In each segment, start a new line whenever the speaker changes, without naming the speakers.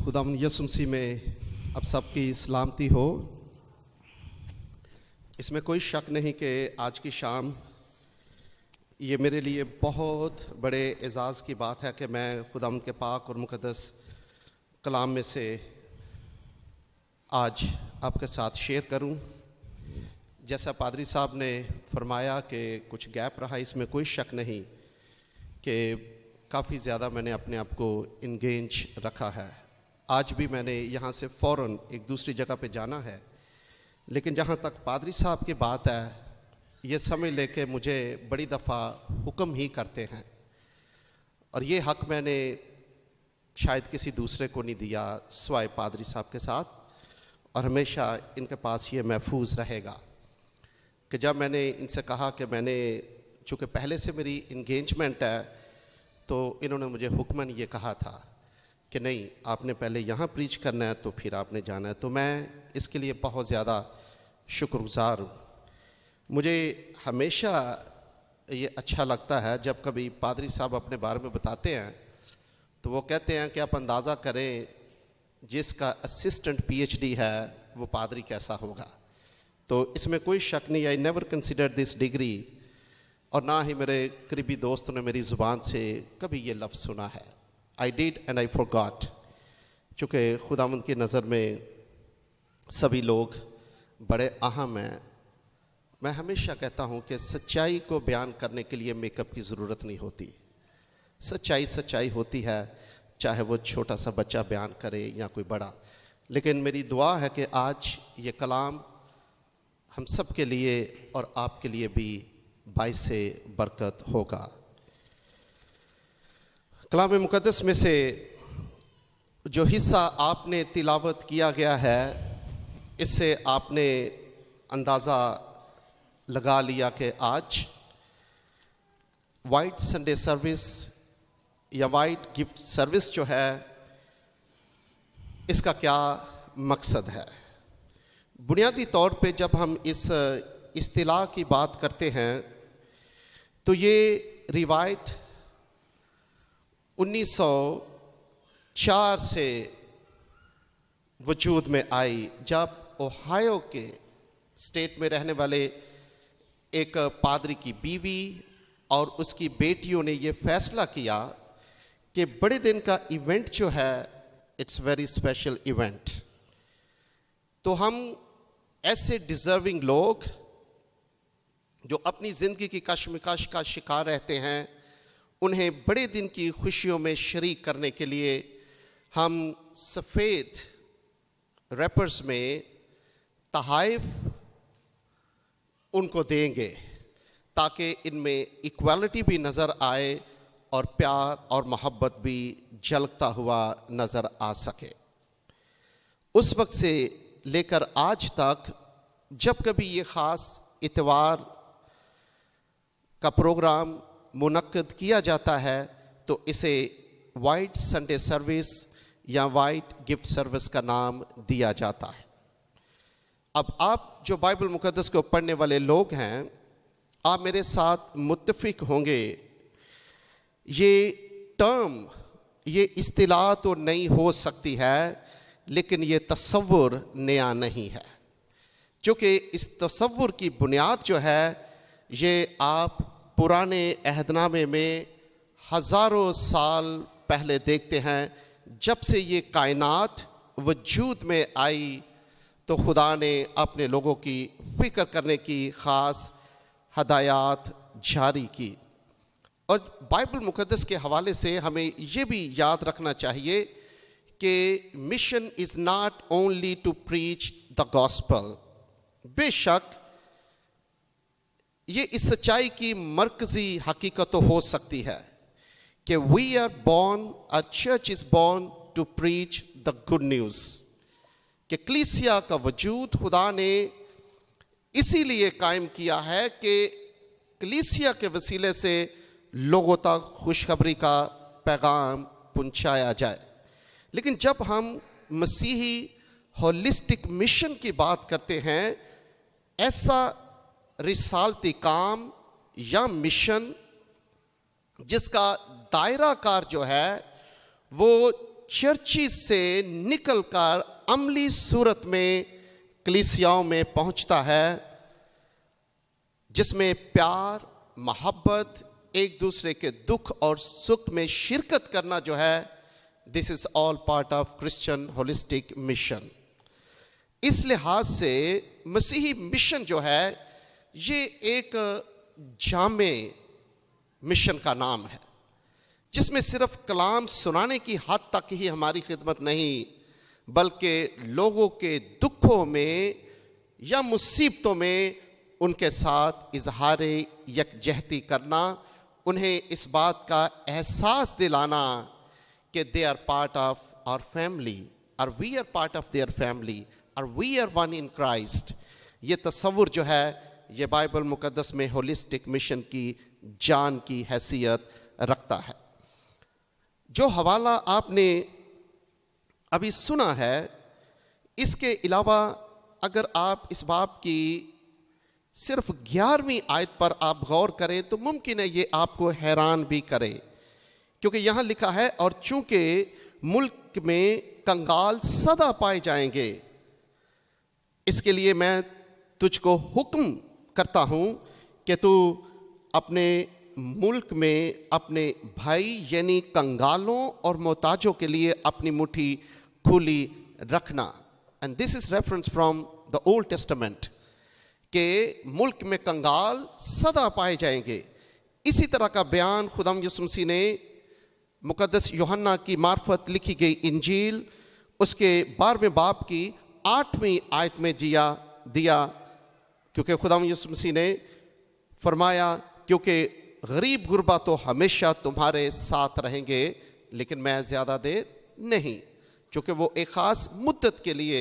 खुदावंद यीशु मसीह में अब सबकी सलामती हो। इसमें कोई शक नहीं कि आज की शाम ये मेरे लिए बहुत बड़े एजाज़ की बात है कि मैं खुदावंद के पाक और मुक़द्दस कलाम में से आज आपके साथ शेयर करूं। जैसा पादरी साहब ने फरमाया कि कुछ गैप रहा, इसमें कोई शक नहीं कि काफ़ी ज़्यादा मैंने अपने आप को इंगेज रखा है। आज भी मैंने यहाँ से फ़ौरन एक दूसरी जगह पे जाना है, लेकिन जहाँ तक पादरी साहब की बात है, ये समझ ले कि मुझे बड़ी दफ़ा हुक्म ही करते हैं और ये हक़ मैंने शायद किसी दूसरे को नहीं दिया सिवाय पादरी साहब के साथ, और हमेशा इनके पास ये महफूज रहेगा कि जब मैंने इनसे कहा कि मैंने चूँकि पहले से मेरी इंगेजमेंट है, तो इन्होंने मुझे हुक्मन ये कहा था कि नहीं, आपने पहले यहाँ प्रीच करना है तो फिर आपने जाना है। तो मैं इसके लिए बहुत ज़्यादा शुक्रगुज़ार हूँ। मुझे हमेशा ये अच्छा लगता है जब कभी पादरी साहब अपने बारे में बताते हैं तो वो कहते हैं कि आप अंदाज़ा करें जिसका असिस्टेंट पीएचडी है वो पादरी कैसा होगा। तो इसमें कोई शक नहीं, I never consider this degree, और ना ही मेरे करीबी दोस्तों ने मेरी ज़ुबान से कभी ये लफ्ज़ सुना है। I did and I forgot. चूँकि खुदावंद की नज़र में सभी लोग बड़े अहम हैं। मैं हमेशा कहता हूँ कि सच्चाई को बयान करने के लिए मेकअप की ज़रूरत नहीं होती। सच्चाई सच्चाई होती है, चाहे वो छोटा सा बच्चा बयान करे या कोई बड़ा। लेकिन मेरी दुआ है कि आज ये कलाम हम सब के लिए और आपके लिए भी बाइस से बरकत होगा। कलाम मुक़द्दस में से जो हिस्सा आपने तिलावत किया गया है, इससे आपने अंदाज़ा लगा लिया कि आज वाइट संडे सर्विस या वाइट गिफ्ट सर्विस जो है, इसका क्या मकसद है। बुनियादी तौर पे जब हम इस इस्तिलाह की बात करते हैं तो ये रिवायत 1904 से वजूद में आई, जब ओहायो के स्टेट में रहने वाले एक पादरी की बीवी और उसकी बेटियों ने ये फैसला किया कि बड़े दिन का इवेंट जो है, इट्स वेरी स्पेशल इवेंट। तो हम ऐसे डिज़र्विंग लोग जो अपनी ज़िंदगी की कश्मकश का शिकार रहते हैं, उन्हें बड़े दिन की खुशियों में शरीक करने के लिए हम सफ़ेद रैपर्स में तहाइफ उनको देंगे ताकि इनमें इक्वालिटी भी नज़र आए और प्यार और मोहब्बत भी झलकता हुआ नज़र आ सके। उस वक्त से लेकर आज तक जब कभी ये ख़ास इतवार का प्रोग्राम मुनक्कद किया जाता है तो इसे वाइट संडे सर्विस या वाइट गिफ्ट सर्विस का नाम दिया जाता है। अब आप जो बाइबल मुक़द्दस को पढ़ने वाले लोग हैं, आप मेरे साथ मुत्तफिक होंगे, ये टर्म, ये इस्तिलाह तो नई हो सकती है, लेकिन ये तसव्वुर नया नहीं है। क्योंकि इस तसव्वुर की बुनियाद जो है, ये आप पुराने अहदनामे में हज़ारों साल पहले देखते हैं। जब से ये कायनात वजूद में आई तो खुदा ने अपने लोगों की फ़िक्र करने की ख़ास हदायत जारी की। और बाइबल मुक़द्दस के हवाले से हमें ये भी याद रखना चाहिए कि mission is not only to preach the gospel. बेशक ये इस सच्चाई की मरकज़ी हकीकत तो हो सकती है कि we are born, a church is born to preach the good news, कि कलीसिया का वजूद खुदा ने इसीलिए कायम किया है कि कलीसिया के वसीले से लोगों तक खुशखबरी का पैगाम पहुंचाया जाए। लेकिन जब हम मसीही होलिस्टिक मिशन की बात करते हैं, ऐसा रिसालती काम या मिशन जिसका दायरा कार जो है वो चर्चिज से निकलकर अमली सूरत में कलीसियाओं में पहुंचता है, जिसमें प्यार, मोहब्बत, एक दूसरे के दुख और सुख में शिरकत करना जो है, this is all part of Christian holistic mission. इस लिहाज से मसीही मिशन जो है ये एक जामे मिशन का नाम है, जिसमें सिर्फ कलाम सुनाने की हद तक ही हमारी खिदमत नहीं, बल्कि लोगों के दुखों में या मुसीबतों में उनके साथ इजहार यकजहती करना, उन्हें इस बात का एहसास दिलाना कि they are part of our family, और we are part of their family, और we are one in Christ. ये तस्वुर जो है ये बाइबल मुकद्दस में होलिस्टिक मिशन की जान की हैसियत रखता है। जो हवाला आपने अभी सुना है, इसके अलावा अगर आप इस बाब की सिर्फ 11वीं आयत पर आप गौर करें तो मुमकिन है ये आपको हैरान भी करे, क्योंकि यहाँ लिखा है, और चूंकि मुल्क में कंगाल सदा पाए जाएंगे, इसके लिए मैं तुझको हुक्म करता हूं कि तू अपने मुल्क में अपने भाई यानी कंगालों और मोहताजों के लिए अपनी मुट्ठी खुली रखना। And this is reference from the old testament के मुल्क में कंगाल सदा पाए जाएंगे। इसी तरह का बयान खुदाम यीशु मसीह ने मुकद्दस यूहन्ना की मार्फत लिखी गई इंजील उसके 12वें बाब की 8वीं आयत में दिया, क्योंकि खुदाम यीशु मसीह ने फरमाया, क्योंकि गरीब गुरबा तो हमेशा तुम्हारे साथ रहेंगे, लेकिन मैं ज़्यादा देर नहीं, क्योंकि वो एक ख़ास मुद्दत के लिए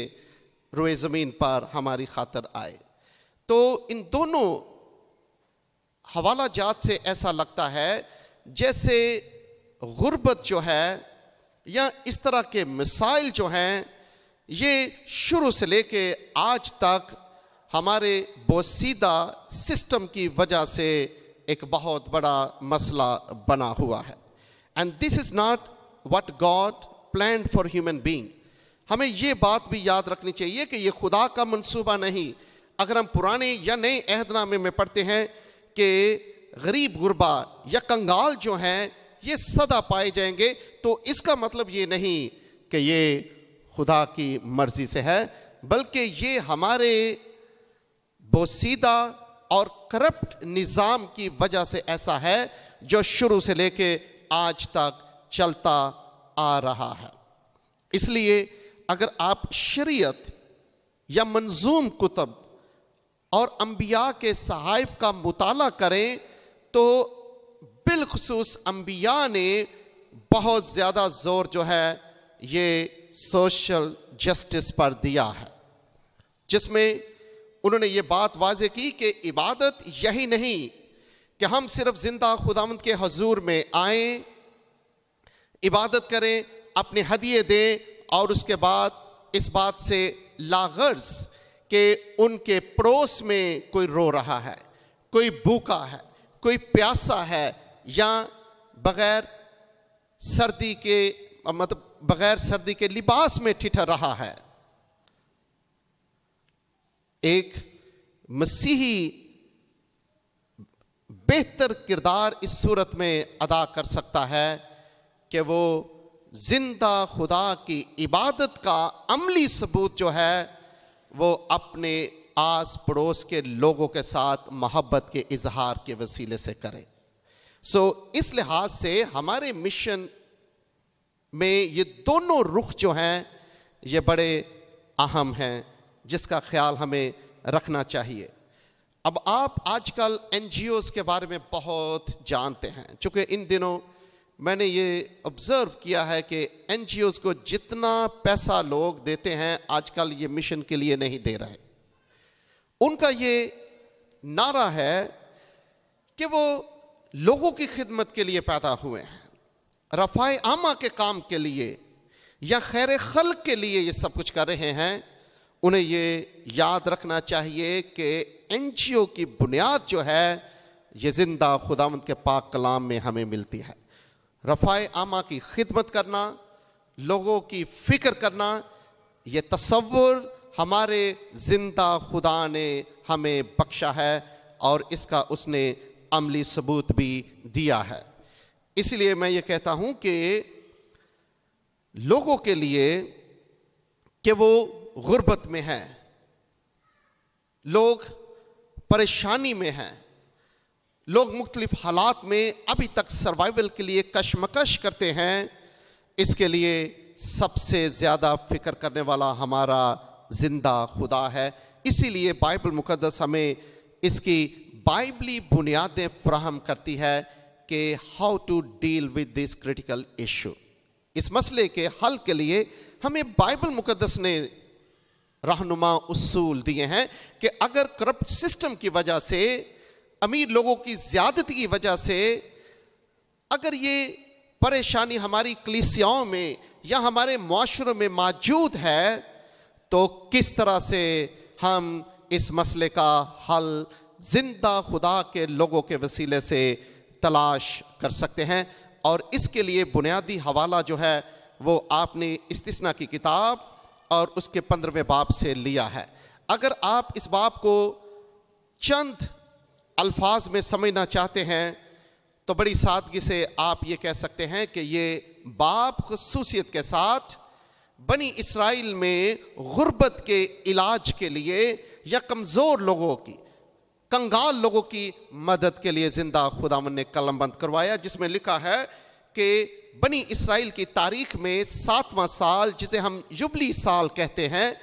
रोए ज़मीन पर हमारी खातर आए। तो इन दोनों हवाला जात से ऐसा लगता है जैसे गुर्बत जो है या इस तरह के मिसाइल जो हैं, ये शुरू से लेके आज तक हमारे बोसीदा सिस्टम की वजह से एक बहुत बड़ा मसला बना हुआ है। And this is not what God planned for human being. हमें ये बात भी याद रखनी चाहिए कि ये खुदा का मंसूबा नहीं। अगर हम पुराने या नए अहदनामे में पढ़ते हैं कि गरीब गुरबा या कंगाल जो हैं ये सदा पाए जाएंगे, तो इसका मतलब ये नहीं कि ये खुदा की मर्जी से है, बल्कि ये हमारे बोसीदा और करप्ट निज़ाम की वजह से ऐसा है जो शुरू से लेके आज तक चलता आ रहा है। इसलिए अगर आप शरीयत या मंजूम कुतब और अंबिया के सहाइफ का मुताला करें तो बिलखुसूस अंबिया ने बहुत ज़्यादा जोर जो है ये सोशल जस्टिस पर दिया है, जिसमें उन्होंने ये बात वाज़े की कि इबादत यही नहीं कि हम सिर्फ जिंदा खुदावंद के हजूर में आएं, इबादत करें, अपने हदिये दें और उसके बाद इस बात से लागर्ज कि उनके पड़ोस में कोई रो रहा है, कोई भूखा है, कोई प्यासा है, या बगैर सर्दी के बगैर सर्दी के लिबास में ठिठर रहा है। एक मसीही बेहतर किरदार इस सूरत में अदा कर सकता है कि वो जिंदा खुदा की इबादत का अमली सबूत जो है वो अपने आस पड़ोस के लोगों के साथ मोहब्बत के इजहार के वसीले से करे। इस लिहाज से हमारे मिशन में ये दोनों रुख जो हैं ये बड़े अहम हैं, जिसका ख्याल हमें रखना चाहिए। अब आप आजकल NGOs के बारे में बहुत जानते हैं, चूँकि इन दिनों मैंने ये ऑब्जर्व किया है कि NGOs को जितना पैसा लोग देते हैं आजकल ये मिशन के लिए नहीं दे रहे। उनका ये नारा है कि वो लोगों की खिदमत के लिए पैदा हुए हैं, रफ़ाए आमा के काम के लिए या खैर खल्क के लिए ये सब कुछ कर रहे हैं। उन्हें ये याद रखना चाहिए कि NGO की बुनियाद जो है ये जिंदा खुदावंद के पाक कलाम में हमें मिलती है। रफ़ाए आमा की खिदमत करना, लोगों की फिक्र करना, ये तसव्वुर हमारे जिंदा खुदा ने हमें बख्शा है और इसका उसने अमली सबूत भी दिया है। इसलिए मैं ये कहता हूं कि लोगों के लिए कि वो गुर्बत में हैं, लोग परेशानी में हैं, लोग मुख्तलिफ हालात में अभी तक सर्वाइवल के लिए कशमकश करते हैं, इसके लिए सबसे ज़्यादा फिक्र करने वाला हमारा जिंदा खुदा है। इसीलिए बाइबल मुकद्दस हमें इसकी बाइबली बुनियादें फ्राहम करती है कि how to deal with this critical issue. इस मसले के हल के लिए हमें बाइबल मुकद्दस ने रहनुमा उसूल दिए हैं कि अगर करप्ट सिस्टम की वजह से, अमीर लोगों की ज्यादती की वजह से अगर ये परेशानी हमारी कलीसियाओं में या हमारे मुआशरों में मौजूद है, तो किस तरह से हम इस मसले का हल जिंदा खुदा के लोगों के वसीले से तलाश कर सकते हैं। और इसके लिए बुनियादी हवाला जो है वो आपने इस्तिस्ना की किताब और उसके 15वें बाब से लिया है। अगर आप इस बाब को चंद अल्फाज में समझना चाहते हैं तो बड़ी सादगी से आप ये कह सकते हैं कि ये बाब खुसूसियत के साथ बनी इस्राइल में गुर्बत के इलाज के लिए या कमज़ोर लोगों की, कंगाल लोगों की मदद के लिए जिंदा खुदावन ने कलमबंद करवाया, जिसमें लिखा है कि बनी इस्राइल की तारीख में 7वां साल, जिसे हम जुबली साल कहते हैं,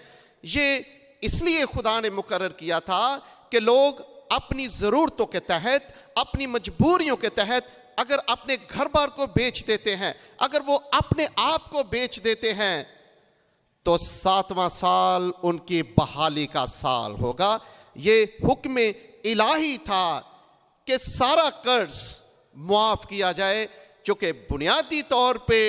ये इसलिए खुदा ने मुकर्रर किया था कि लोग अपनी ज़रूरतों के तहत, अपनी मजबूरियों के तहत अगर अपने घर बार को बेच देते हैं, अगर वो अपने आप को बेच देते हैं, तो 7वां साल उनकी बहाली का साल होगा। ये हुक्म इलाही था कि सारा कर्ज मुआफ किया जाए, चूंकि बुनियादी तौर पे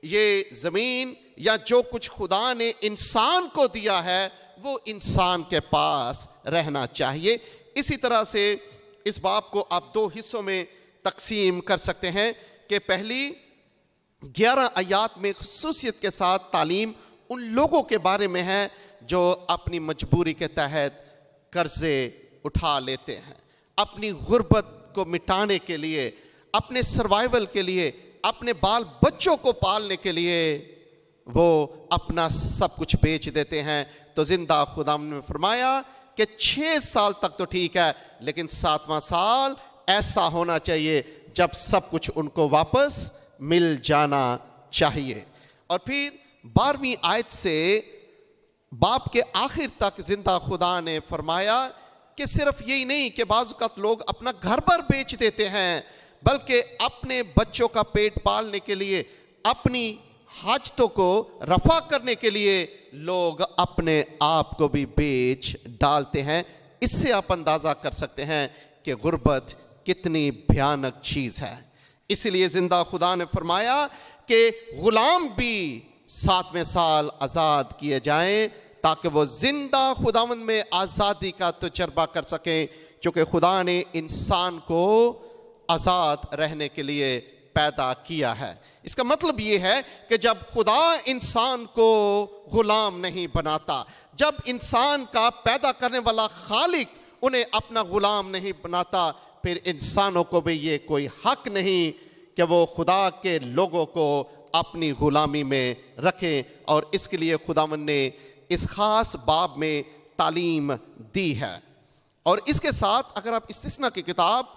ये ज़मीन या जो कुछ खुदा ने इंसान को दिया है वो इंसान के पास रहना चाहिए। इसी तरह से इस बाब को आप 2 हिस्सों में तकसीम कर सकते हैं कि पहली 11 आयात में खुसूसियत के साथ तालीम उन लोगों के बारे में है जो अपनी मजबूरी के तहत कर्जे उठा लेते हैं, अपनी गुर्बत को मिटाने के लिए, अपने सर्वाइवल के लिए, अपने बाल बच्चों को पालने के लिए वो अपना सब कुछ बेच देते हैं। तो जिंदा खुदा ने फरमाया कि 6 साल तक तो ठीक है, लेकिन 7वां साल ऐसा होना चाहिए जब सब कुछ उनको वापस मिल जाना चाहिए। और फिर 12वीं आयत से बाप के आखिर तक जिंदा खुदा ने फरमाया कि सिर्फ यही नहीं कि बाज़ औक़ात लोग अपना घर पर बेच देते हैं, बल्कि अपने बच्चों का पेट पालने के लिए, अपनी हाजतों को रफा करने के लिए लोग अपने आप को भी बेच डालते हैं। इससे आप अंदाज़ा कर सकते हैं कि गुर्बत कितनी भयानक चीज़ है। इसलिए जिंदा खुदा ने फरमाया कि गुलाम भी 7वें साल आज़ाद किए जाएं, ताकि वो जिंदा खुदावन में आज़ादी का तजुर्बा कर सकें, क्योंकि खुदा ने इंसान को आज़ाद रहने के लिए पैदा किया है। इसका मतलब ये है कि जब खुदा इंसान को गुलाम नहीं बनाता, जब इंसान का पैदा करने वाला खालिक उन्हें अपना गुलाम नहीं बनाता, फिर इंसानों को भी ये कोई हक नहीं कि वो खुदा के लोगों को अपनी गुलामी में रखें। और इसके लिए खुदावन ने इस खास बाब में तालीम दी है। और इसके साथ अगर आप इस्तिस्ना की किताब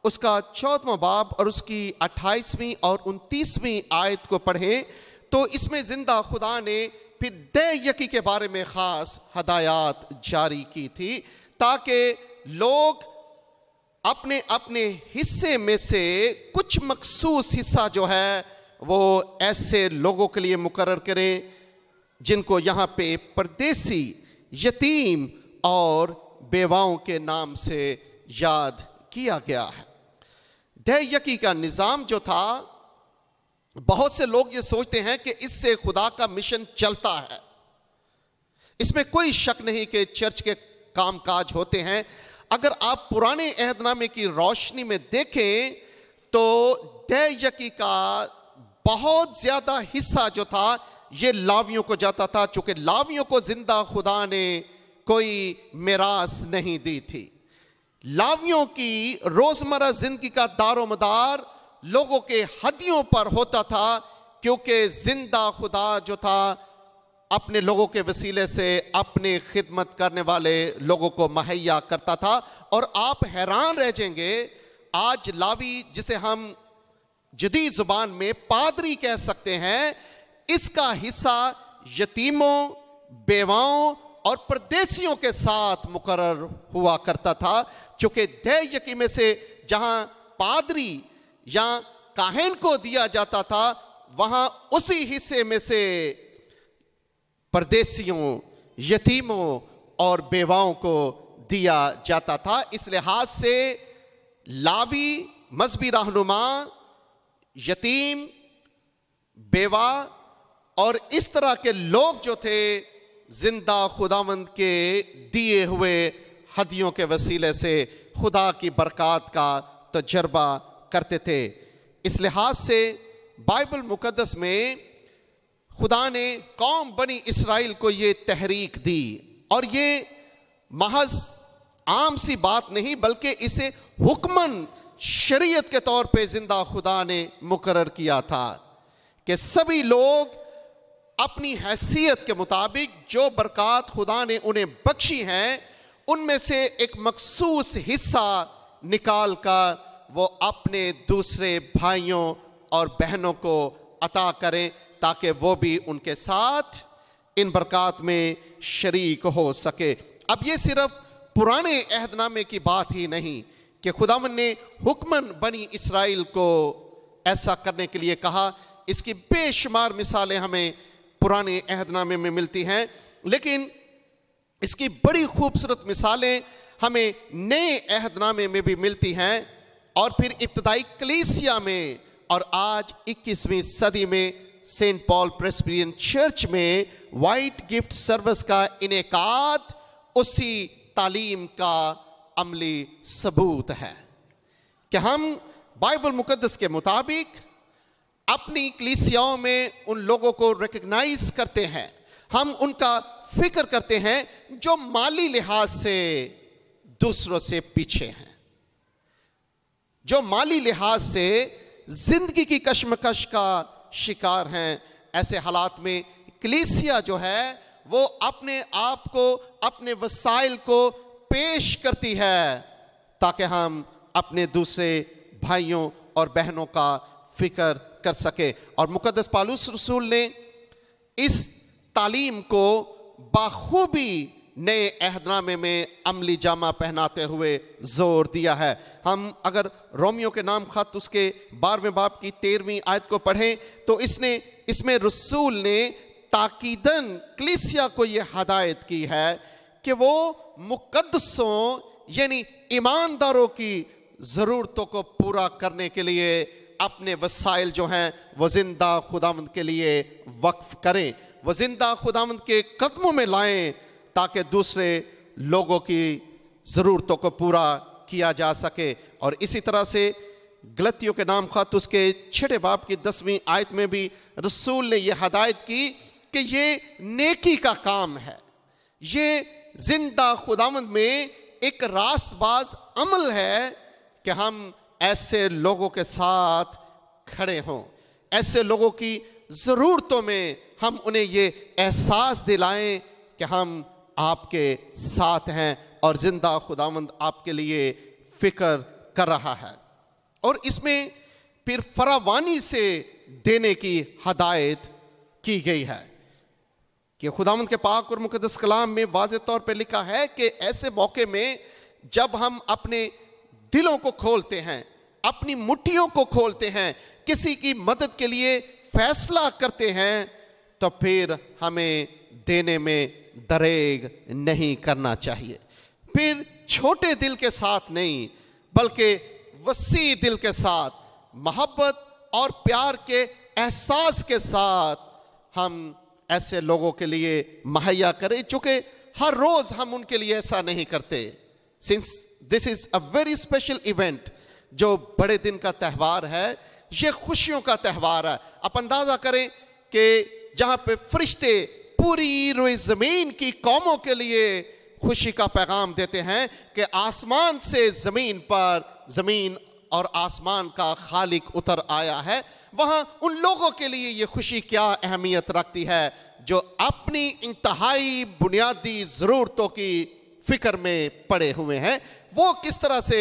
उसका 14वां बाब और उसकी 28वीं और 29वीं आयत को पढ़ें, तो इसमें जिंदा खुदा ने फिर दे यकी के बारे में खास हदायत जारी की थी, ताकि लोग अपने अपने हिस्से में से कुछ मखसूस हिस्सा जो है वो ऐसे लोगों के लिए मुकर्रर करें जिनको यहाँ पे परदेसी, यतीम और बेवाओं के नाम से याद किया गया है। दे यकी का निज़ाम जो था, बहुत से लोग ये सोचते हैं कि इससे खुदा का मिशन चलता है। इसमें कोई शक नहीं कि चर्च के कामकाज होते हैं। अगर आप पुराने अहदनामे की रोशनी में देखें तो दे यकी का बहुत ज्यादा हिस्सा जो था ये लावियों को जाता था, चूंकि लावियों को जिंदा खुदा ने कोई मिरास नहीं दी थी। लावियों की रोजमर्रा जिंदगी का दारोमदार लोगों के हदियों पर होता था, क्योंकि जिंदा खुदा जो था अपने लोगों के वसीले से अपने खिदमत करने वाले लोगों को मुहैया करता था। और आप हैरान रह जाएंगे, आज लावी जिसे हम जदीद जुबान में पादरी कह सकते हैं, इसका हिस्सा यतीमों, बेवाओं और परदेसियों के साथ मुकर्रर हुआ करता था। चूंकि दय यकी में से जहां पादरी या काहिन को दिया जाता था, वहां उसी हिस्से में से परदेसियों, यतीमों और बेवाओं को दिया जाता था। इस लिहाज से लावी, मजहबी रहनुमा, यतीम, बेवा और इस तरह के लोग जो थे, जिंदा खुदावंद के दिए हुए हदियों के वसीले से खुदा की बरकत का तजर्बा करते थे। इस लिहाज से बाइबल मुकद्दस में खुदा ने कौम बनी इस्राइल को ये तहरीक दी, और ये महज आम सी बात नहीं, बल्कि इसे हुक्मन शरीयत के तौर पे जिंदा खुदा ने मुकर्रर किया था कि सभी लोग अपनी हैसियत के मुताबिक जो बरकत खुदा ने उन्हें बख्शी हैं, उनमें से एक मखसूस हिस्सा निकाल कर वो अपने दूसरे भाइयों और बहनों को अता करें, ताकि वो भी उनके साथ इन बरकत में शरीक हो सके। अब ये सिर्फ पुराने अहदनामे की बात ही नहीं कि खुदावंद ने हुक्मन बनी इस्राइल को ऐसा करने के लिए कहा। इसकी बेशुमार मिसालें हमें पुराने अहदनामे में मिलती हैं, लेकिन इसकी बड़ी खूबसूरत मिसालें हमें नए अहदनामे में भी मिलती हैं, और फिर इब्तदाई कलीसिया में, और आज 21वीं सदी में सेंट पॉल प्रेस्बिटेरियन चर्च में वाइट गिफ्ट सर्विस का इनेकाद उसी तालीम का अमली सबूत है कि हम बाइबल मुकद्दस के मुताबिक अपनी कलीसियाओं में उन लोगों को रिकग्नाइज करते हैं, हम उनका फिक्र करते हैं जो माली लिहाज से दूसरों से पीछे हैं, जो माली लिहाज से जिंदगी की कश्मकश का शिकार हैं। ऐसे हालात में कलीसिया जो है वो अपने आप को, अपने वसाइल को पेश करती है, ताकि हम अपने दूसरे भाइयों और बहनों का फिक्र कर सके। और मुकद्दस पौलुस रसूल ने इस तालीम को बाखूबी नए अहदनामे में अमली जामा पहनाते हुए जोर दिया है। हम अगर रोमियो के नाम खत उसके 12वें बाब की 13वीं आयत को पढ़ें, तो इसमें रसूल ने ताकीदन कलीसिया को यह हदायत की है कि वो मुकद्दसों यानी ईमानदारों की ज़रूरतों को पूरा करने के लिए अपने वसाइल जो हैं वो जिंदा खुदावंद के लिए वक्फ करें, वो जिंदा खुदावंद के कदमों में लाएं, ताकि दूसरे लोगों की ज़रूरतों को पूरा किया जा सके। और इसी तरह से गलतियों के नाम खत उसके 6 बाब की 10वीं आयत में भी रसूल ने यह हदायत की कि ये नेकी का काम है, ये जिंदा खुदावंद में एक रास्तबाज अमल है कि हम ऐसे लोगों के साथ खड़े हों, ऐसे लोगों की ज़रूरतों में हम उन्हें ये एहसास दिलाएं कि हम आपके साथ हैं और जिंदा खुदावंद आपके लिए फिक्र कर रहा है। और इसमें फिर फरावानी से देने की हदायत की गई है कि खुदावंद के पाक और मुकद्दस कलाम में वाज़ेह तौर पर लिखा है कि ऐसे मौके में जब हम अपने दिलों को खोलते हैं, अपनी मुट्ठियों को खोलते हैं, किसी की मदद के लिए फैसला करते हैं, तो फिर हमें देने में दरेग नहीं करना चाहिए। फिर छोटे दिल के साथ नहीं, बल्कि वसी दिल के साथ, मोहब्बत और प्यार के एहसास के साथ हम ऐसे लोगों के लिए मुहैया करें, चूंकि हर रोज हम उनके लिए ऐसा नहीं करते। Since this is a very special event, जो बड़े दिन का त्यौहार है, ये खुशियों का त्यौहार है। आप अंदाजा करें कि जहां पे फरिश्ते पूरी रोए जमीन की कौमों के लिए खुशी का पैगाम देते हैं कि आसमान से जमीन पर, जमीन और आसमान का खालिक उतर आया है, वहां उन लोगों के लिए ये खुशी क्या अहमियत रखती है जो अपनी इंतहाई बुनियादी जरूरतों की फिक्र में पड़े हुए हैं। वो किस तरह से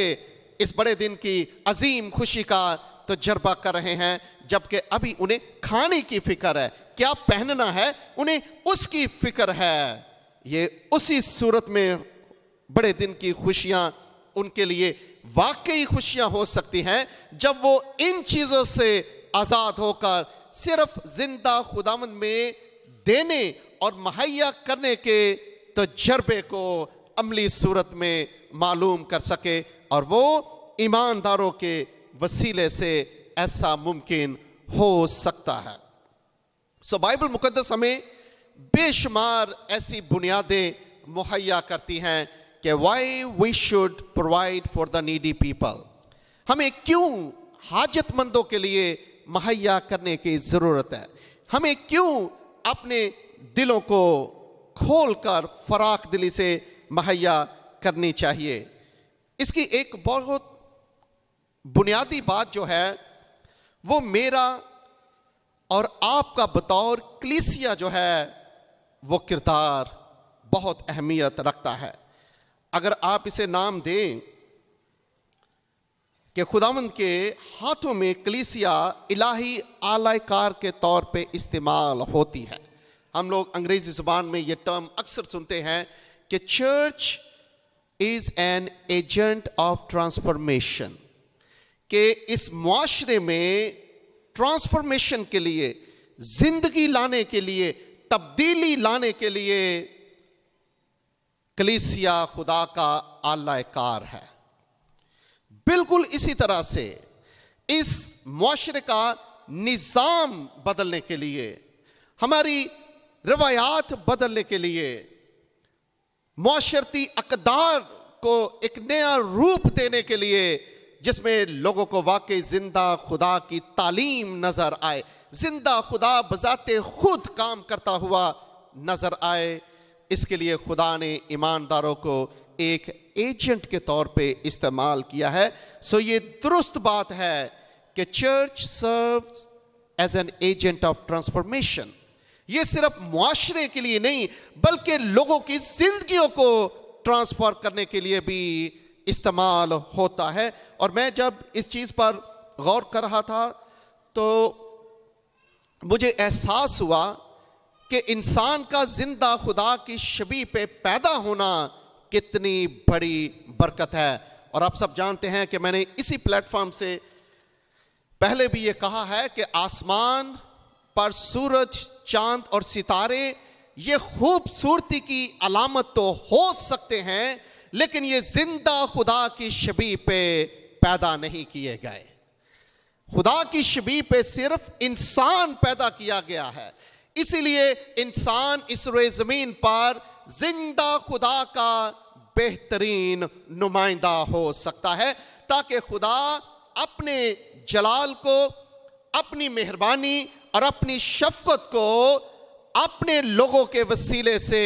इस बड़े दिन की अजीम खुशी का तजर्बा कर रहे हैं, जबकि अभी उन्हें खाने की फिक्र है, क्या पहनना है, उन्हें उसकी फिक्र है। ये उसी सूरत में बड़े दिन की खुशियां उनके लिए वाकई खुशियां हो सकती हैं जब वो इन चीजों से आजाद होकर सिर्फ जिंदा खुदावंद में देने और मुहैया करने के तजर्बे को अमली सूरत में मालूम कर सके, और वो ईमानदारों के वसीले से ऐसा मुमकिन हो सकता है। सो बाइबल मुकद्दस हमें बेशुमार ऐसी बुनियादें मुहैया करती हैं कि why we should provide for the needy people. हमें क्यों हाजतमंदों के लिए मुहैया करने की जरूरत है, हमें क्यों अपने दिलों को खोलकर फराख दिली से मुहैया करनी चाहिए। इसकी एक बहुत बुनियादी बात जो है वो मेरा और आपका बतौर कलीसिया जो है वो किरदार बहुत अहमियत रखता है। अगर आप इसे नाम दें कि खुदावंद के हाथों में कलीसिया इलाही आलाकार के तौर पे इस्तेमाल होती है। हम लोग अंग्रेजी जुबान में ये टर्म अक्सर सुनते हैं कि church is an agent of transformation, कि इस मुआशरे में ट्रांसफॉर्मेशन के लिए, जिंदगी लाने के लिए, तब्दीली लाने के लिए कलीसिया खुदा का आलाकार है। बिल्कुल इसी तरह से इस मुआशरे का निजाम बदलने के लिए, हमारी रवायात बदलने के लिए, मुआशरती अक़दार को एक नया रूप देने के लिए, जिसमें लोगों को वाकई जिंदा खुदा की तालीम नजर आए, जिंदा खुदा बजाते खुद काम करता हुआ नजर आए, इसके लिए खुदा ने ईमानदारों को एक एजेंट के तौर पे इस्तेमाल किया है। सो ये दुरुस्त बात है कि church serves as an agent of transformation. ये सिर्फ मुआशरे के लिए नहीं बल्कि लोगों की जिंदगियों को ट्रांसफर करने के लिए भी इस्तेमाल होता है। और मैं जब इस चीज पर गौर कर रहा था तो मुझे एहसास हुआ कि इंसान का जिंदा खुदा की शबीह पे पैदा होना कितनी बड़ी बरकत है। और आप सब जानते हैं कि मैंने इसी प्लेटफॉर्म से पहले भी ये कहा है कि आसमान पर सूरज, चांद और सितारे ये खूबसूरती की अलामत तो हो सकते हैं, लेकिन ये जिंदा खुदा की शबीह पे पैदा नहीं किए गए। खुदा की शबीह पे सिर्फ इंसान पैदा किया गया है, इसीलिए इंसान इस रोए जमीन पर जिंदा खुदा का बेहतरीन नुमाइंदा हो सकता है, ताकि खुदा अपने जलाल को, अपनी मेहरबानी और अपनी शफकत को अपने लोगों के वसीले से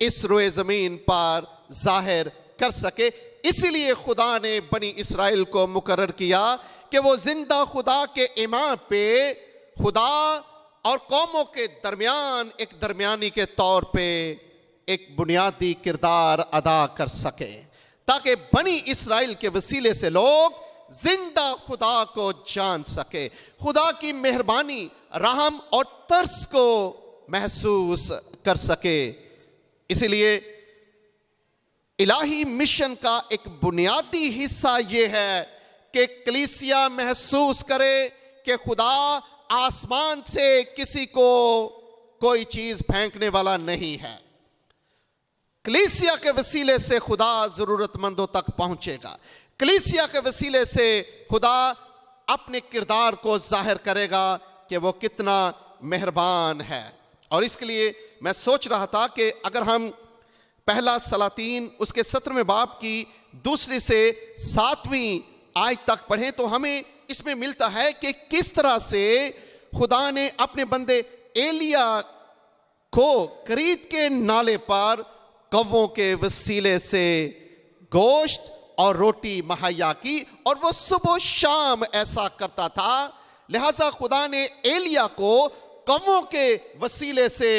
इस रोए जमीन पर जाहिर कर सके। इसीलिए खुदा ने बनी इस्राइल को मुकर्रर किया कि वो जिंदा खुदा के इमाम पे खुदा और कौमों के दरमियान एक दरमियानी के तौर पे एक बुनियादी किरदार अदा कर सके, ताकि बनी इस्राइल के वसीले से लोग जिंदा खुदा को जान सके, खुदा की मेहरबानी, रहम और तरस को महसूस कर सके। इसीलिए इलाही मिशन का एक बुनियादी हिस्सा यह है कि कलीसिया महसूस करे कि खुदा आसमान से किसी को कोई चीज फेंकने वाला नहीं है। कलीसिया के वसीले से खुदा जरूरतमंदों तक पहुंचेगा, कलीसिया के वसीले से खुदा अपने किरदार को जाहिर करेगा कि वो कितना मेहरबान है। और इसके लिए मैं सोच रहा था कि अगर हम पहला सलातीन उसके 17वें बाब की 2 से 7वीं आयत तक पढ़ें तो हमें इसमें मिलता है कि किस तरह से खुदा ने अपने बंदे एलिया को करीत के नाले पर कौवों के वसीले से गोश्त और रोटी मुहैया की, और वो सुबह शाम ऐसा करता था। लिहाजा खुदा ने एलिया को कौवों के वसीले से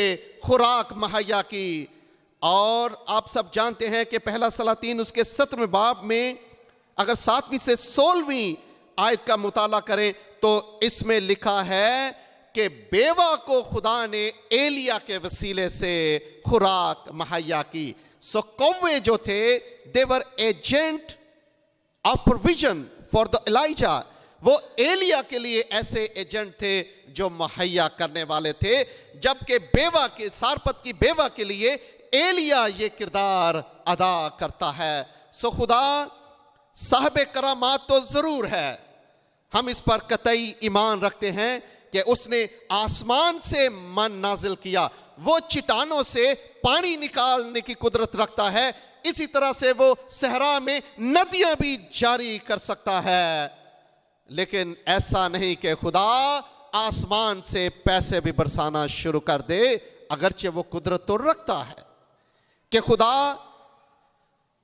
खुराक मुहैया की। और आप सब जानते हैं कि पहला सलातीन उसके 17वें बाब में अगर 7वीं से 16वीं आयत का मुताला करें तो इसमें लिखा है कि बेवा को खुदा ने एलिया के वसीले से खुराक मुहैया की। सो कौवे जो थे they were agent of provision for the Elijah, वो एलिया के लिए ऐसे एजेंट थे जो मुहैया करने वाले थे, जबकि बेवा के सारपत की बेवा के लिए एलिया ये किरदार अदा करता है। सो खुदा साहब करामात तो जरूर है, हम इस पर कतई ईमान रखते हैं कि उसने आसमान से मन नाजिल किया, वो चट्टानों से पानी निकालने की कुदरत रखता है, इसी तरह से वो सहरा में नदियां भी जारी कर सकता है। लेकिन ऐसा नहीं कि खुदा आसमान से पैसे भी बरसाना शुरू कर दे, अगरचे वो कुदरत तो रखता है कि खुदा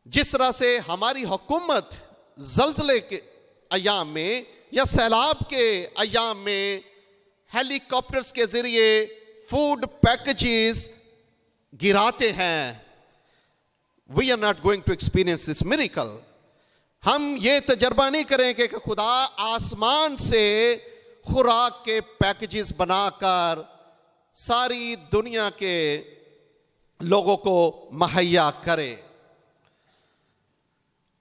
जिस तरह से हमारी हुकूमत जल्जले के अयाम में या सैलाब के अयाम में हेलीकॉप्टर्स के जरिए फूड पैकेजेस गिराते हैं, we are not going to experience this miracle. हम ये तजर्बा नहीं करेंगे कि खुदा आसमान से खुराक के पैकेजेस बनाकर सारी दुनिया के लोगों को मुहैया करे।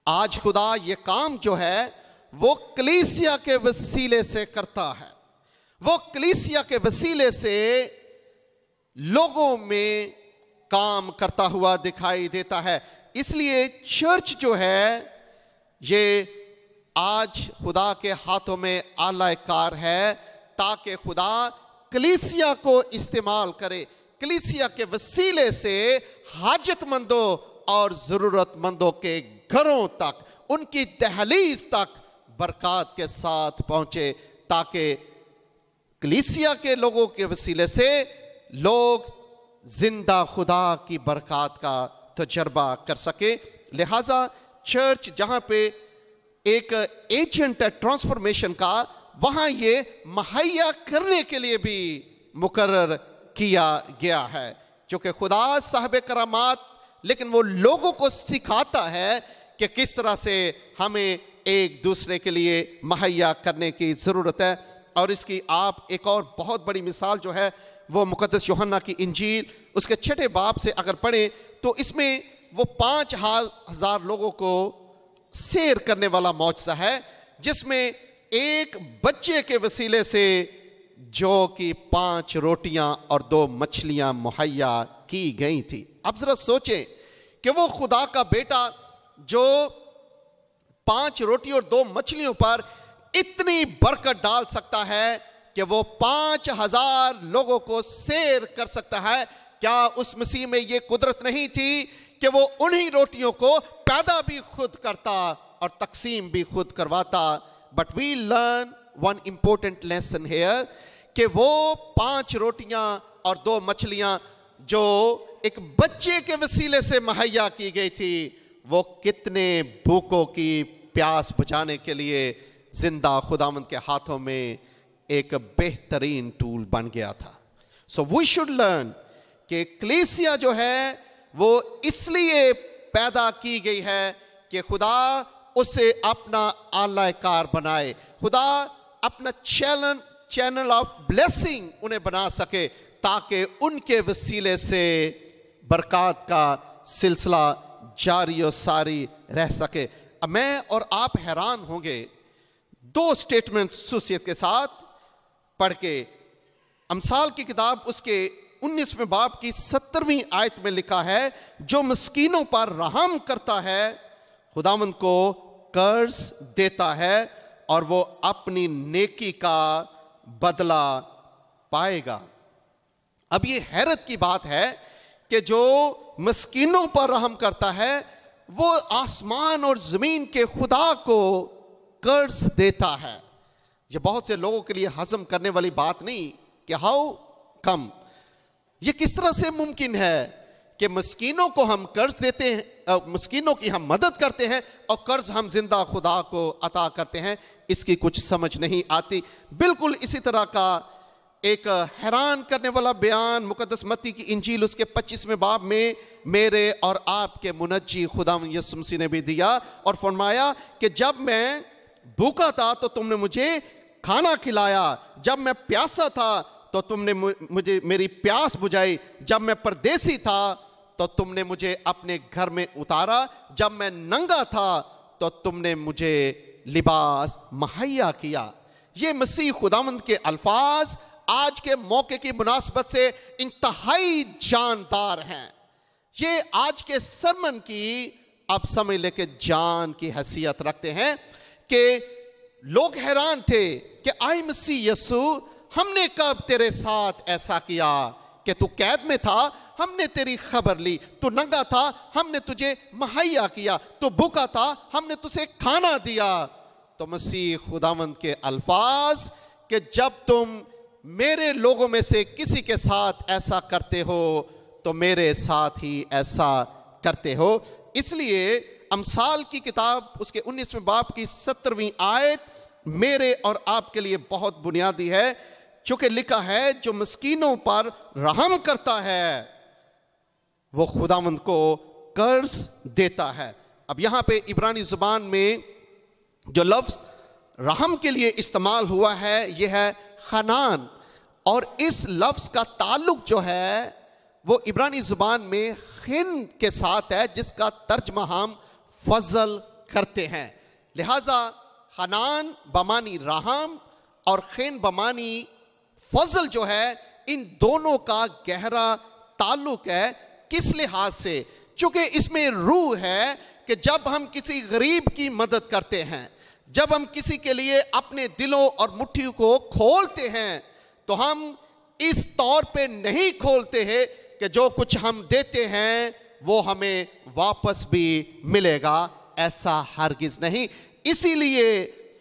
आज खुदा ये काम जो है वो कलीसिया के वसीले से करता है, वो कलीसिया के वसीले से लोगों में काम करता हुआ दिखाई देता है। इसलिए चर्च जो है ये आज खुदा के हाथों में आला कार है, ताकि खुदा कलीसिया को इस्तेमाल करे, कलीसिया के वसीले से हाजतमंदों और जरूरतमंदों के घरों तक, उनकी दहलीज तक बरकत के साथ पहुंचे, ताकि कलीसिया के लोगों के वसीले से लोग जिंदा खुदा की बरकत का तजर्बा कर सके। लिहाजा चर्च जहां पे एक एजेंट है ट्रांसफॉर्मेशन का, वहां ये मुहैया करने के लिए भी मुकर्रर किया गया है, क्योंकि खुदा साहब करामात लेकिन वो लोगों को सिखाता है कि किस तरह से हमें एक दूसरे के लिए मुहैया करने की जरूरत है। और इसकी आप एक और बहुत बड़ी मिसाल जो है वो मुकद्दस यूहन्ना की इंजील उसके 6 बाब से अगर पढ़ें तो इसमें वो 5000 लोगों को सैर करने वाला मौजज़ा है, जिसमें एक बच्चे के वसीले से जो कि 5 रोटियां और 2 मछलियां मुहैया की गई थी। अब जरा सोचें कि वो खुदा का बेटा जो 5 रोटी और 2 मछलियों पर इतनी बरकत डाल सकता है कि वो 5000 लोगों को सैर कर सकता है, क्या उस मसीह में ये कुदरत नहीं थी कि वो उन्हीं रोटियों को पैदा भी खुद करता और तकसीम भी खुद करवाता? But we learn one important lesson here कि वो 5 रोटियां और 2 मछलियां जो एक बच्चे के वसीले से मुहैया की गई थी, वो कितने भूखों की प्यास बुझाने के लिए जिंदा खुदावंद के हाथों में एक बेहतरीन टूल बन गया था। सो वी शुड लर्न कि कलीसिया जो है वो इसलिए पैदा की गई है कि खुदा उसे अपना आला कार बनाए, खुदा अपना चैनल ऑफ ब्लेसिंग उन्हें बना सके, ताकि उनके वसीले से बरकत का सिलसिला जारी और सारी रह सके। अब मैं और आप हैरान होंगे 2 स्टेटमेंट सुसियत के साथ पढ़ के। अमसाल की किताब उसके 19वें बाब की 17वीं आयत में लिखा है, जो मस्कीनों पर रहम करता है खुदावंद को कर्ज देता है और वो अपनी नेकी का बदला पाएगा। अब ये हैरत की बात है कि जो मस्कीनों पर रहम करता है वो आसमान और जमीन के खुदा को कर्ज देता है। ये बहुत से लोगों के लिए हजम करने वाली बात नहीं कि हाउ कम, ये किस तरह से मुमकिन है कि मस्कीनों को हम कर्ज देते हैं, मस्कीनों की हम मदद करते हैं और कर्ज हम जिंदा खुदा को अता करते हैं। इसकी कुछ समझ नहीं आती। बिल्कुल इसी तरह का एक हैरान करने वाला बयान मुकद्दस मत्ती की इंजील उसके 25वें बाब में मेरे और आपके मुनज्जी खुदा यीशु मसीह ने भी दिया और फरमाया कि जब मैं भूखा था तो तुमने मुझे खाना खिलाया, जब मैं प्यासा था तो तुमने मुझे मेरी प्यास बुझाई, जब मैं परदेसी था तो तुमने मुझे अपने घर में उतारा, जब मैं नंगा था तो तुमने मुझे लिबास मुहैया किया। ये मसीह खुदावंद के अल्फाज आज के मौके की मुनासबत से इंतहाई जानदार हैं। ये आज के सरमन की आप समझ लेके जान की हैसियत रखते हैं कि लोग हैरान थे कि आई मसीह यीशु, हमने कब तेरे साथ ऐसा किया कि तू कैद में था, हमने तेरी खबर ली, तू नंगा था, हमने तुझे मुहैया किया, तू भूखा था, हमने तुझे खाना दिया। तो मसीह खुदावंद के अल्फाज कि जब तुम मेरे लोगों में से किसी के साथ ऐसा करते हो तो मेरे साथ ही ऐसा करते हो। इसलिए अमसाल की किताब उसके 19वें बाब की 17वीं आयत मेरे और आपके लिए बहुत बुनियादी है, चूंकि लिखा है जो मस्कीनों पर रहम करता है वो खुदावंद को कर्ज देता है। अब यहां पे इब्रानी जुबान में जो लफ्ज रहम के लिए इस्तेमाल हुआ है यह है खनान, और इस लफ्ज का ताल्लुक जो है वो इब्रानी जुबान में खिन के साथ है, जिसका तर्जमा हम फजल करते हैं। लिहाजा खनान बमानी रहम और खिन बमानी फजल जो है, इन दोनों का गहरा ताल्लुक है। किस लिहाज से? चूंकि इसमें रूह है कि जब हम किसी गरीब की मदद करते हैं, जब हम किसी के लिए अपने दिलों और मुट्ठियों को खोलते हैं, तो हम इस तौर पे नहीं खोलते हैं कि जो कुछ हम देते हैं वो हमें वापस भी मिलेगा। ऐसा हरगिज नहीं। इसीलिए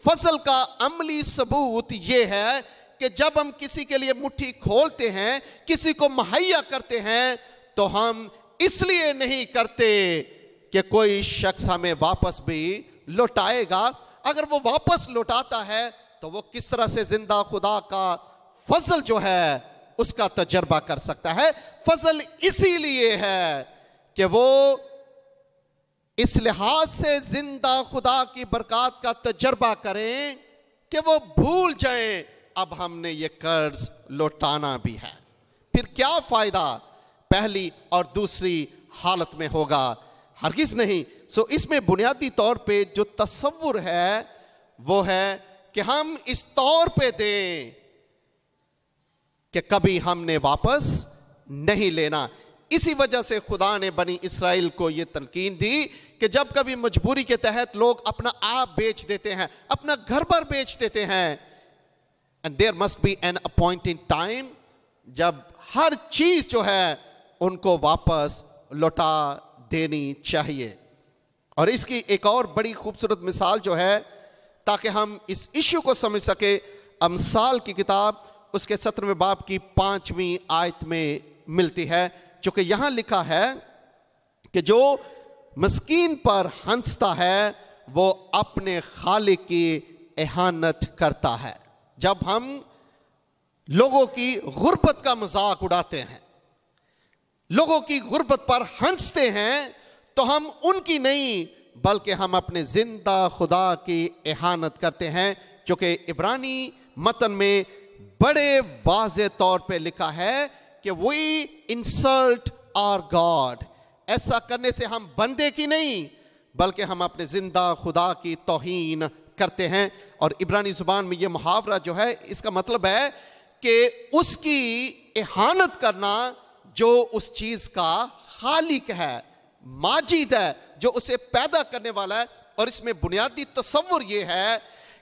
फजल का अमली सबूत ये है कि जब हम किसी के लिए मुट्ठी खोलते हैं, किसी को मुहैया करते हैं, तो हम इसलिए नहीं करते कि कोई शख्स हमें वापस भी लौटाएगा। अगर वो वापस लौटाता है तो वो किस तरह से जिंदा खुदा का फजल जो है उसका तजर्बा कर सकता है। फजल इसीलिए है कि वो इस लिहाज से जिंदा खुदा की बरकत का तजर्बा करें कि वो भूल जाएं अब हमने ये कर्ज लौटाना भी है। फिर क्या फायदा पहली और दूसरी हालत में होगा? हरगिज नहीं। सो इसमें बुनियादी तौर पे जो तसव्वुर है वो है कि हम इस तौर पे दें कि कभी हमने वापस नहीं लेना। इसी वजह से खुदा ने बनी इस्राएल को यह तलकीन दी कि जब कभी मजबूरी के तहत लोग अपना आप बेच देते हैं, अपना घर पर बेच देते हैं, and there must be an appointed time जब हर चीज जो है उनको वापस लौटा देनी चाहिए। और इसकी एक और बड़ी खूबसूरत मिसाल जो है, ताकि हम इस इश्यू को समझ सके, अमसाल की किताब उसके 17वें बाब की 5वीं आयत में मिलती है, क्योंकि यहां लिखा है कि जो मस्कीन पर हंसता है वो अपने खालिक की एहानत करता है। जब हम लोगों की गुर्बत का मजाक उड़ाते हैं, लोगों की गुर्बत पर हंसते हैं, तो हम उनकी नहीं बल्कि हम अपने जिंदा खुदा की एहानत करते हैं। क्योंकि इब्रानी मतन में बड़े वाज़े तौर पे लिखा है कि वी इंसल्ट आवर गॉड। ऐसा करने से हम बंदे की नहीं बल्कि हम अपने जिंदा खुदा की तौहीन करते हैं। और इब्रानी जुबान में यह मुहावरा जो है, इसका मतलब है कि उसकी एहानत करना जो उस चीज का खालिक है, माजिद है, जो उसे पैदा करने वाला है। और इसमें बुनियादी तसव्वुर यह है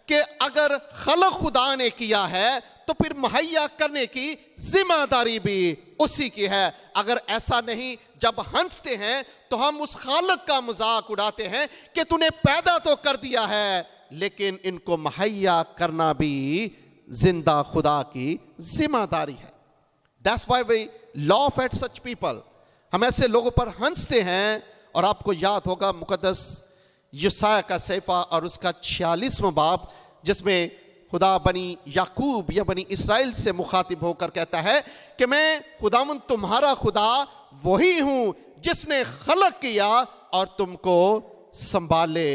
कि अगर खलक खुदा ने किया है तो फिर मुहैया करने की जिम्मेदारी भी उसी की है। अगर ऐसा नहीं, जब हंसते हैं तो हम उस खालक का मजाक उड़ाते हैं कि तूने पैदा तो कर दिया है लेकिन इनको मुहैया करना भी जिंदा खुदा की जिम्मेदारी है। That's why we laugh at such people. हम ऐसे लोगों पर हंसते हैं। और आपको याद होगा मुकद्दस यशायाह का सहीफा और उसका 46वां बाब, जिसमें खुदा बनी याकूब या बनी इस्राएल से मुखातिब होकर कहता है कि मैं खुदावंद तुम्हारा खुदा वही हूं जिसने खलक किया और तुमको संभाले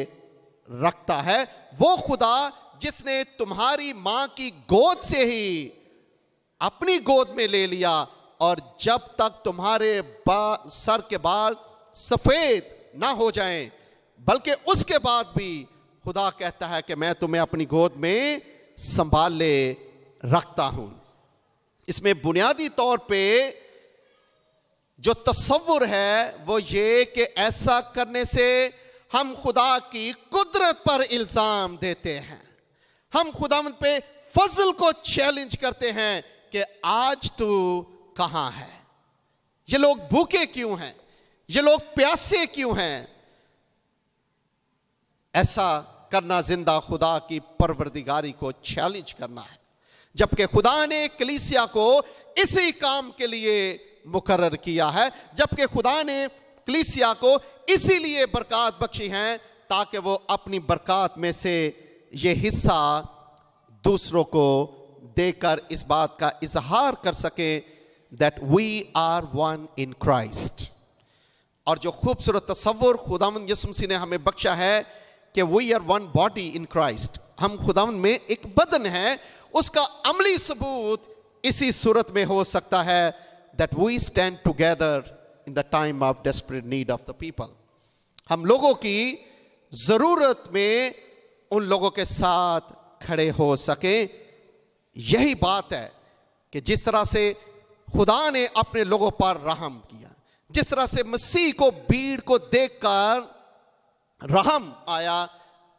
रखता है। वो खुदा जिसने तुम्हारी मां की गोद से ही अपनी गोद में ले लिया, और जब तक तुम्हारे सर के बाल सफेद ना हो जाएं, बल्कि उसके बाद भी खुदा कहता है कि मैं तुम्हें अपनी गोद में संभाले रखता हूं। इसमें बुनियादी तौर पे जो तस्वुर है वो ये कि ऐसा करने से हम खुदा की कुदरत पर इल्जाम देते हैं। हम खुदावंद पे फजल को चैलेंज करते हैं कि आज तू कहां है? ये लोग भूखे क्यों हैं? ये लोग प्यासे क्यों हैं? ऐसा करना जिंदा खुदा की परवरदिगारी को चैलेंज करना है, जबकि खुदा ने कलीसिया को इसी काम के लिए मुकर्रर किया है, जबकि खुदा ने कलीसिया को इसीलिए बरकत बख्शी हैं ताकि वो अपनी बरकत में से ये हिस्सा दूसरों को देकर इस बात का इजहार कर सके that we are one in Christ. और जो खूबसूरत तस्वुर खुदावंद यीशु मसीह ने हमें बख्शा है कि we are one body in Christ, हम खुदावंद में एक बदन है, उसका अमली सबूत इसी सूरत में हो सकता है that we stand together in the time of desperate need of the people. हम लोगों की जरूरत में उन लोगों के साथ खड़े हो सके। यही बात है कि जिस तरह से खुदा ने अपने लोगों पर रहम किया, जिस तरह से मसीह को भीड़ को देखकर रहम आया,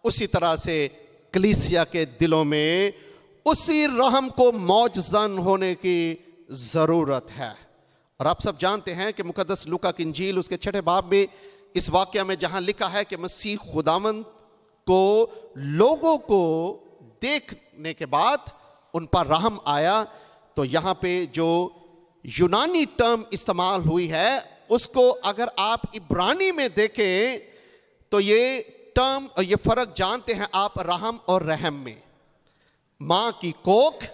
उसी तरह से कलीसिया के दिलों में उसी रहम को मौजज़न होने की जरूरत है। और आप सब जानते हैं कि मुकद्दस लूका की इंजील उसके 6 बाब में इस वाक्य में जहां लिखा है कि मसीह खुदावंद को लोगों को देखने के बाद उन पर रहम आया, तो यहां पे जो यूनानी टर्म इस्तेमाल हुई है उसको अगर आप इब्रानी में देखें तो ये टर्म और ये फर्क जानते हैं आप रहम और रहम में। मां की कोख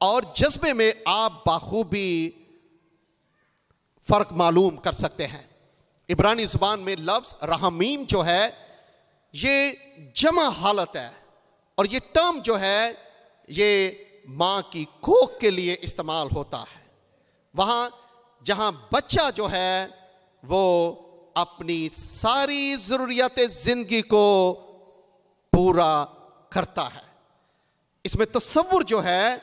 और जज्बे में आप बाखूबी फर्क मालूम कर सकते हैं। इब्रानी जुबान में लफ्ज रहमीम जो है ये जमा हालत है, और ये टर्म जो है ये मां की कोख के लिए इस्तेमाल होता है, वहां जहां बच्चा जो है वो अपनी सारी जरूरियातें जिंदगी को पूरा करता है। इसमें तस्वुर जो है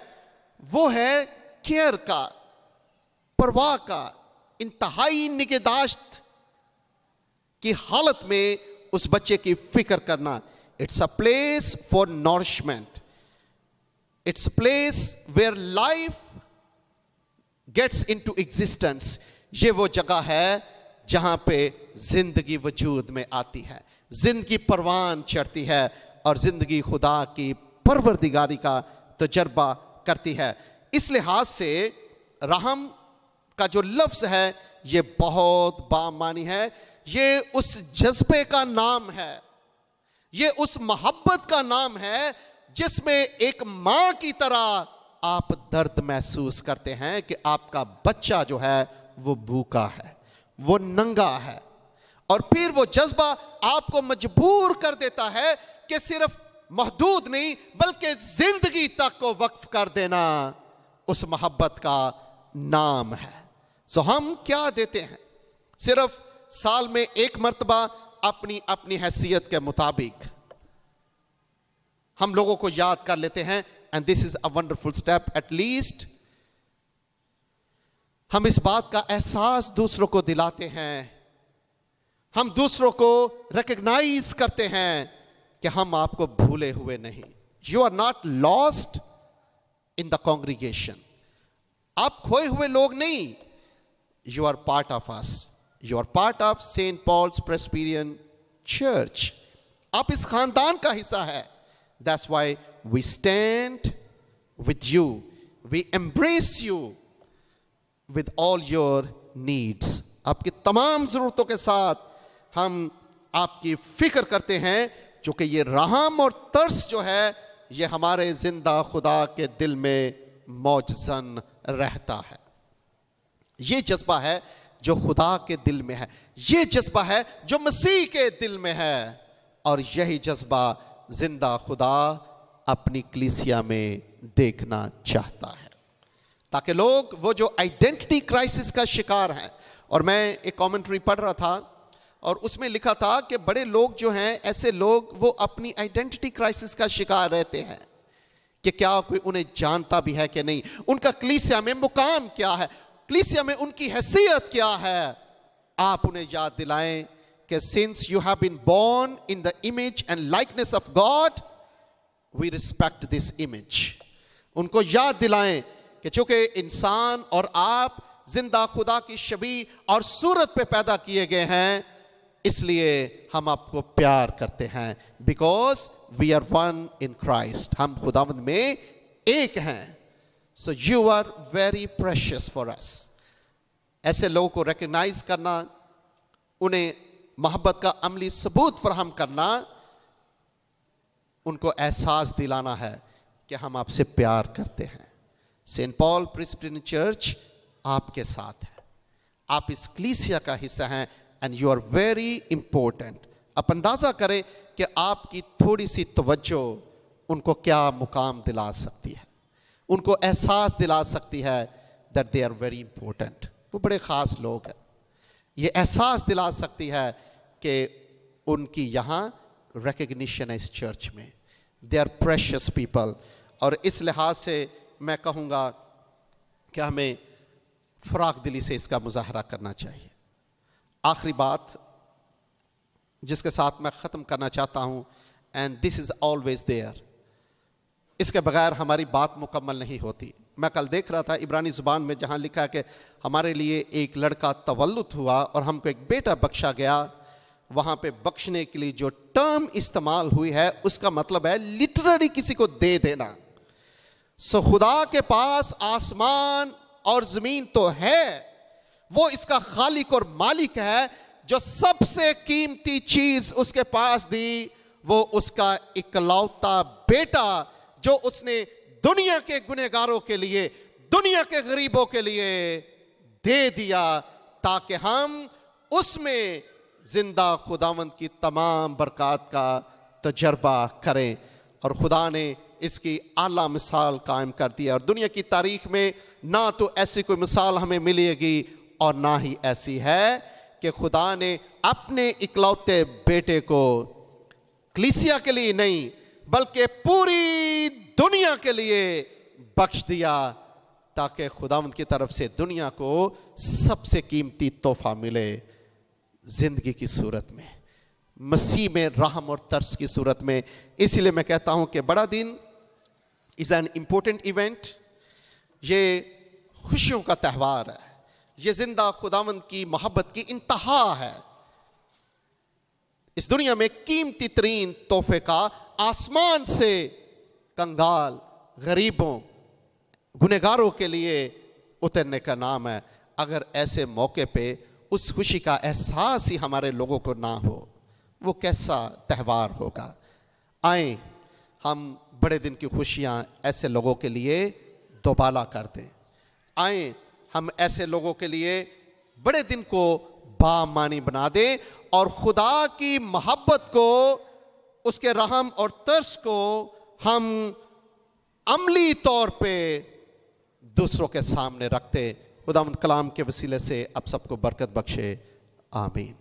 वो है केयर का, परवाह का, इंतहाई निगहदाश्त की हालत में उस बच्चे की फिक्र करना। It's a place for nourishment, it's a place where life gets into existence. ये वो जगह है जहां पे जिंदगी वजूद में आती है, जिंदगी परवान चढ़ती है और जिंदगी खुदा की परवरदिगारी का तजर्बा करती है। इस लिहाज से रहम का जो लफ्ज है ये बहुत बामानी है। ये उस जज्बे का नाम है, ये उस मोहब्बत का नाम है जिसमें एक मां की तरह आप दर्द महसूस करते हैं कि आपका बच्चा जो है वो भूखा है, वो नंगा है, और फिर वो जज्बा आपको मजबूर कर देता है कि सिर्फ महदूद नहीं बल्कि जिंदगी तक को वक्फ कर देना उस मोहब्बत का नाम है। सो हम क्या देते हैं? सिर्फ साल में एक मर्तबा अपनी अपनी हैसियत के मुताबिक हम लोगों को याद कर लेते हैं, and this is a wonderful step. At least हम इस बात का एहसास दूसरों को दिलाते हैं, हम दूसरों को रिकॉग्नाइज करते हैं कि हम आपको भूले हुए नहीं। You are not lost in the congregation, आप खोए हुए लोग नहीं, you are part of us, you are part of Saint Paul's Presbyterian church. आप इस खानदान का हिस्सा है। That's why we stand with you, we embrace you with all your needs. आपकी तमाम जरूरतों के साथ हम आपकी फिक्र करते हैं, क्योंकि ये रहम और तरस जो है ये हमारे जिंदा खुदा के दिल में मौजूद रहता है। ये जज्बा है जो खुदा के दिल में है, ये जज्बा है जो मसीह के दिल में है, और यही जज्बा जिंदा खुदा अपनी कलीसिया में देखना चाहता है, ताकि लोग वो जो आइडेंटिटी क्राइसिस का शिकार हैं। और मैं एक कमेंट्री पढ़ रहा था और उसमें लिखा था कि बड़े लोग जो हैं, ऐसे लोग वो अपनी आइडेंटिटी क्राइसिस का शिकार रहते हैं कि क्या कोई उन्हें जानता भी है कि नहीं, उनका कलीसिया में मुकाम क्या है, कलीसिया में उनकी हैसियत क्या है। आप उन्हें याद दिलाएं कि since you have been born in the image and likeness of God we respect this image. उनको याद दिलाएं कि चूंकि इंसान और आप जिंदा खुदा की शबी और सूरत पे पैदा किए गए हैं, इसलिए हम आपको प्यार करते हैं। Because we are one in Christ, हम खुदावंद में एक हैं। So you are very precious for us. ऐसे लोगों को रिकॉग्नाइज करना, उन्हें मोहब्बत का अमली सबूत फराहम करना, उनको एहसास दिलाना है कि हम आपसे प्यार करते हैं। सेंट पॉल प्रेस्बिटेरियन चर्च आपके साथ है, आप इस कलीसिया का हिस्सा हैं, and you are very important. आप अंदाजा करें कि आपकी थोड़ी सी तवज्जो उनको क्या मुकाम दिला सकती है, उनको एहसास दिला सकती है that they are very important. वो बड़े ख़ास लोग हैं। ये एहसास दिला सकती है कि उनकी यहाँ रिकग्निशन है इस चर्च में, दे आर प्रेशियस पीपल। और इस लिहाज से मैं कहूँगा कि हमें फराख दिली से इसका मुजाहरा करना चाहिए। आखिरी बात जिसके साथ मैं ख़त्म करना चाहता हूँ, and this is always there, इसके बगैर हमारी बात मुकम्मल नहीं होती। मैं कल देख रहा था इब्रानी ज़ुबान में जहाँ लिखा है कि हमारे लिए एक लड़का तवल्लुद हुआ और हमको एक बेटा बख्शा गया, वहाँ पे बख्शने के लिए जो टर्म इस्तेमाल हुई है उसका मतलब है लिटरली किसी को दे देना। सो खुदा के पास आसमान और ज़मीन तो है, वो इसका खालिक और मालिक है। जो सबसे कीमती चीज उसके पास दी वो उसका इकलौता बेटा, जो उसने दुनिया के गुनहगारों के लिए, दुनिया के गरीबों के लिए दे दिया, ताकि हम उसमें जिंदा खुदावंद की तमाम बरकत का तजर्बा करें। और खुदा ने इसकी आला मिसाल कायम कर दिया, और दुनिया की तारीख में ना तो ऐसी कोई मिसाल हमें मिलेगी और ना ही ऐसी है कि खुदा ने अपने इकलौते बेटे को कलीसिया के लिए नहीं बल्कि पूरी दुनिया के लिए बख्श दिया, ताकि खुदावंद की तरफ से दुनिया को सबसे कीमती तोहफा मिले जिंदगी की सूरत में, मसीह में रहम और तरस की सूरत में। इसीलिए मैं कहता हूं कि बड़ा दिन इज एन इंपॉर्टेंट इवेंट। ये खुशियों का त्यौहार है, ये जिंदा खुदावंद की मोहब्बत की इंतहा है। इस दुनिया में कीमती तरीन तोहफे का आसमान से कंगाल, गरीबों, गुनहगारों के लिए उतरने का नाम है। अगर ऐसे मौके पे उस खुशी का एहसास ही हमारे लोगों को ना हो, वो कैसा त्यौहार होगा। आए हम बड़े दिन की खुशियां ऐसे लोगों के लिए दोबाला कर दें। आए हम ऐसे लोगों के लिए बड़े दिन को बामानी बना दें, और खुदा की मोहब्बत को, उसके रहम और तरस को हम अमली तौर पे दूसरों के सामने रखते। खुदावंद कलाम के वसीले से आप सबको बरकत बख्शे। आमीन।